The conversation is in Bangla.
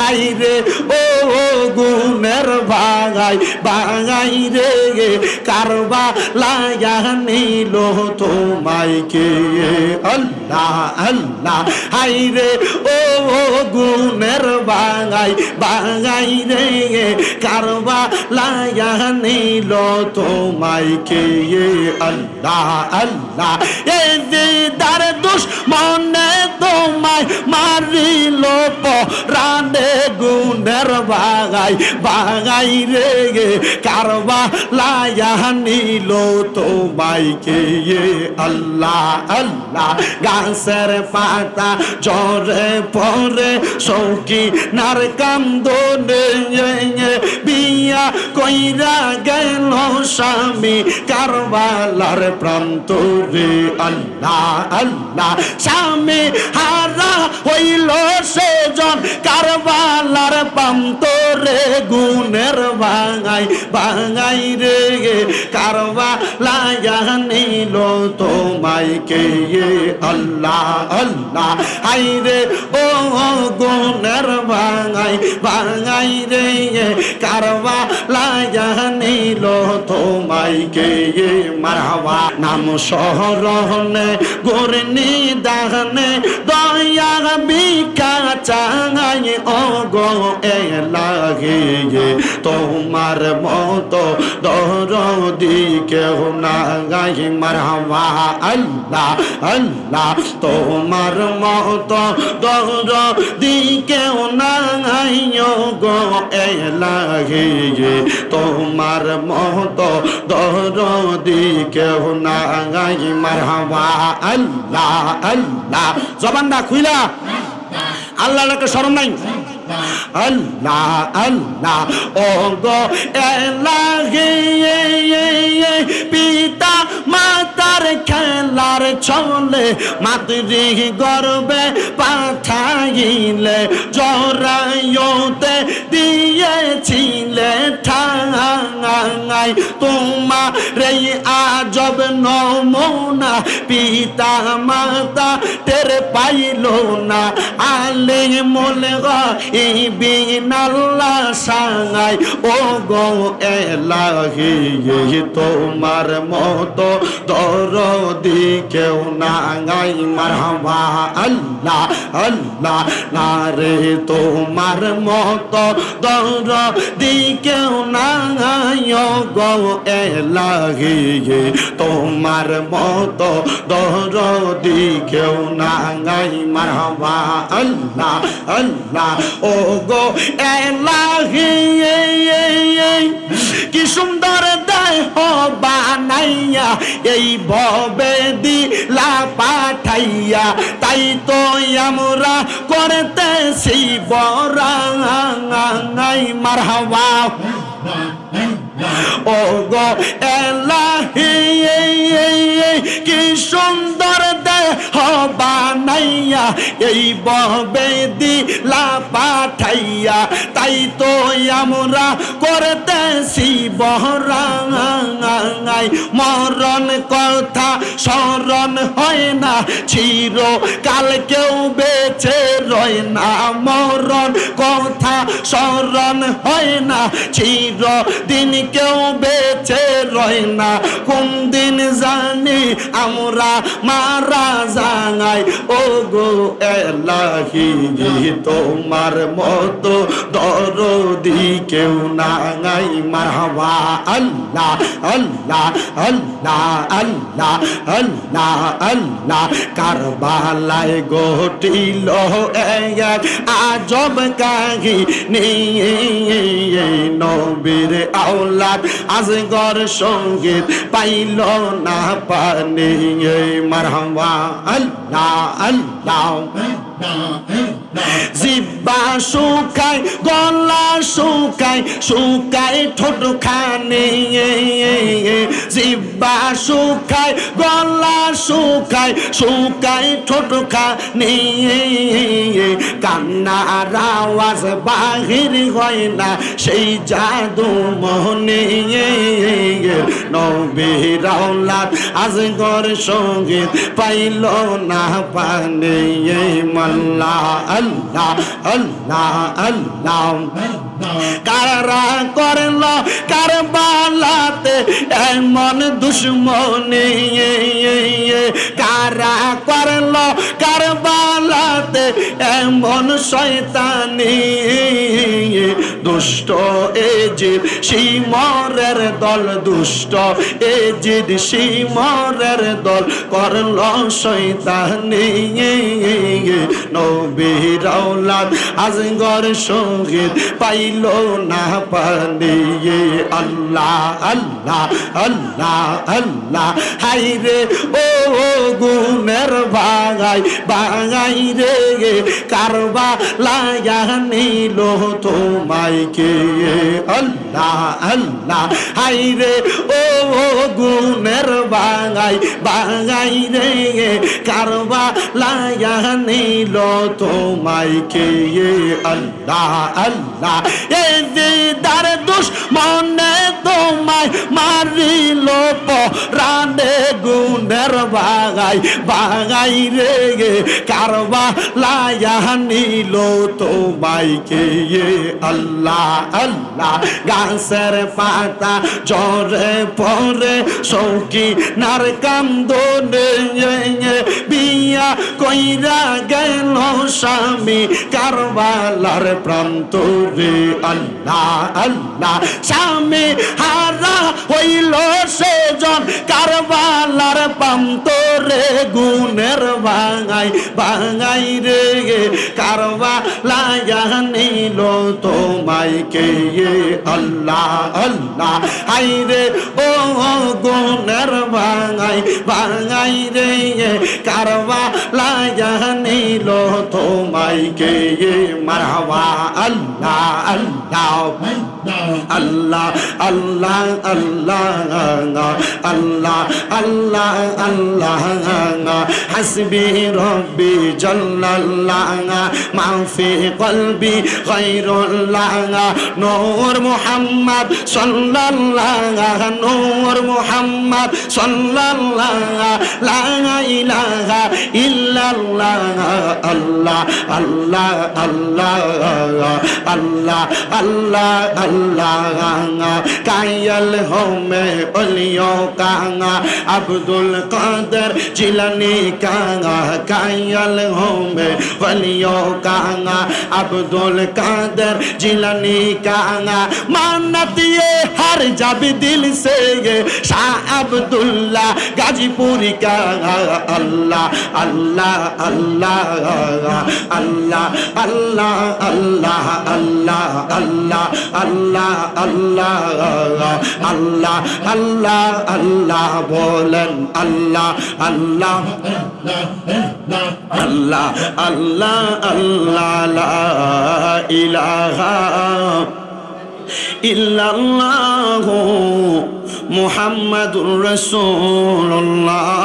হাই রে ও গুণের ভাগাই ভাগাই রে কারবা লায়া নিল তোমায় কে আল্লাহ আল্লাহ হাই রে ও গুণের ভাগাই ভাগাই রে কারবা লায়া নিল তোমায় কে আল্লাহ আল্লাহ এই দিদার দুশমনে তোমায় মারিল পরাণে গুণের ভাগাই ভাগাই রে কারবা লায়া নিল তোমায় কে আল্লাহ আল্লাহ গাছের পাতা ঝরে পরে সৌকি নার কান্দনে বিয়া কইরা গেল স্বামী কারবালার প্রান্তরে আল্লাহ আল্লাহ স্বামী হারা হইল সেজন কারবালার প্রান্তরে গুণের ভাঙাই ভাঙাই রে কারবালায়া নিল তোমায় কে আল্লাহ আল্লাহ হাই রে ও গুণের ভাঙাই ভাঙাই রে কারবালায়া নিল তোমায় কে মারহাবা নাম শহরনে গুরনি দাহনে দয়া বিকা চাঙাই ও গো এ লাগে তোমার মতো দরদি কেউ না গাই মারহাবা আল্লাহ আল্লাহ তোমার মতো দরদি কেউ না গাই গো এ লাগে তোমার মতো দরদি কেউ না গাই মারহাবা আল্লাহ আল্লাহ জবানটা খুইলা আল্লাহকে শরম নাই আল্লাহ আল্লাহ ও গো এলাহি পিতা মাতার খেলার চলে মাতৃ গর্বে পাঠাইলে জরায়তে দিয়েছিলে ঠাঙাই তোমার এই আজব নমুনা পিতা মাতা টের পাইল না আলে মোলে বিনাল্লাহ সাঙাই ও গো এলাহি তোমার মতো দরদি কেউ না গাই মারহাবা আল্লাহ আল্লাহ না রে তোমার মতো দরদি কেউ না গাই গো এলাহি তোমার মতো দরদি কেউ না গাই মারহাবা আল্লাহ আল্লাহ ও গো এলাহি কি সুন্দর দেহ বানাইয়া এই ভবে দিলা পাঠাইয়া তাই তো আমরা করতেছি বড়াই মারহাবা ও গো এলাহি কি সুন্দর দেহ বানাইয়া এই ভবে দিলা পাঠাইয়া তাই তো আমরা করতেছি বড়াই মরণ কথা স্মরণ হয় না চির কাল কেউ বেঁচে রয় না মরণ কথা স্মরণ হয় না চির দিন কেউ বেঁচে রয় না কোন দিন জানি আমরা মারা যাই ও গো এলাহি তোমার মতো দরদি কেউ না গাই মারহাবা আল্লাহ আল্লাহ আল্লাহ আল্লাহ আল্লাহ আল্লাহ কারবালায় ঘটিল এক আজব কাহিনী নবীর আওলাদ আজগর সঙ্গীত পাইল না পানি মারহাবা আল্লাহ আল্লাহ জিব্বা শুকায় গলা শুকায় শুকায় ঠোঁট খানে জিব্বা শুকায় গলা শুকায় শুকায় ঠোঁট খানে কান্নার আওয়াজ বাহির হয় না সেই জাদু মোহনে নবীর আওলাদ আজগর সঙ্গীত পাইল না পানে মাল্লা আল্লাহ আল্লাহ আল্লাহ কারা করল কারবালাতে এমন দুশ্মনী কারা করল কারবালাতে এমন শয়তানি দুষ্ট এজিদ শিমরের দল দুষ্ট এজিদ শিমরের দল করল শয়তানি নবীর আওলাদ আজগর শহীদ পাইল না পানি আল্লাহ আল্লাহ আল্লাহ আল্লাহ হাইরে ও গুনের ভাগাই ভাগাই রে কারবালায় নিল তোমায় কে আল্লাহ আল্লাহ হাইরে ও গুনের ভাগাই ভাগাই রে কারবালায় নিল তোমায় কে আল্লাহ আল্লাহ এই দিদার দুশ্মনে তোমায় মারিল পরানে গুনের ভাগাই ভাগাই রে কারবালায় নিল তোমায় কে আল্লাহ আল্লাহ গাছের পাতা ঝরে পড়ে সৌকি নার কান্দনে বিয়া কইরা গেল স্বামী কারবালার প্রান্তরে আল্লাহ আল্লাহ স্বামী হারা হইল সেজন কারবালার প্রান্তরে গুনের ভাঙাই ভাঙাই রে কারবালায় নিল তোমায় কে আল্লাহ আল্লাহ হাই রে ও গুনের ভাঙাই ভাঙাই রে কারবালায় নিল তোমায় কে মারহাবা আল্লাহ আল্লাহ আল্লাহ আল্লাহ আল্লাহ আল্লাহ আল্লাহ আল্লাহ হাসবি রব্বি জাল্লাল্লাহ মাফি কলবি গায়রুল্লাহ নূর মুহাম্মদ সাল্লাল্লাহ নূর মুহাম্মদ সাল্লাল্লাহ লা ইলাহা ইল্লাল্লাহ আল্লাহ আল্লাহ আল্লাহ আল্লাহ আল্লাহ আল্লাহ কায়াল হোমে বলিও কাঙা আব্দুল কাদের জিলানি কাঙা কায়াল হোমে বলিও কাঙা আব্দুল কাদের জিলানি কাঙা মান্নত ये हर जब दिल से शाह अब्दुल्ला गाजीपुरी का अल्लाह अल्लाह अल्लाह अल्लाह अल्लाह अल्लाह अल्लाह अल्लाह अल्लाह अल्लाह अल्लाह अल्लाह अल्लाह बोलन अल्लाह अल्लाह अल्लाह अल्लाह अल्लाह ला इलाहा इल्लल्लाहु मुहम्मदुर रसूलुल्लाह।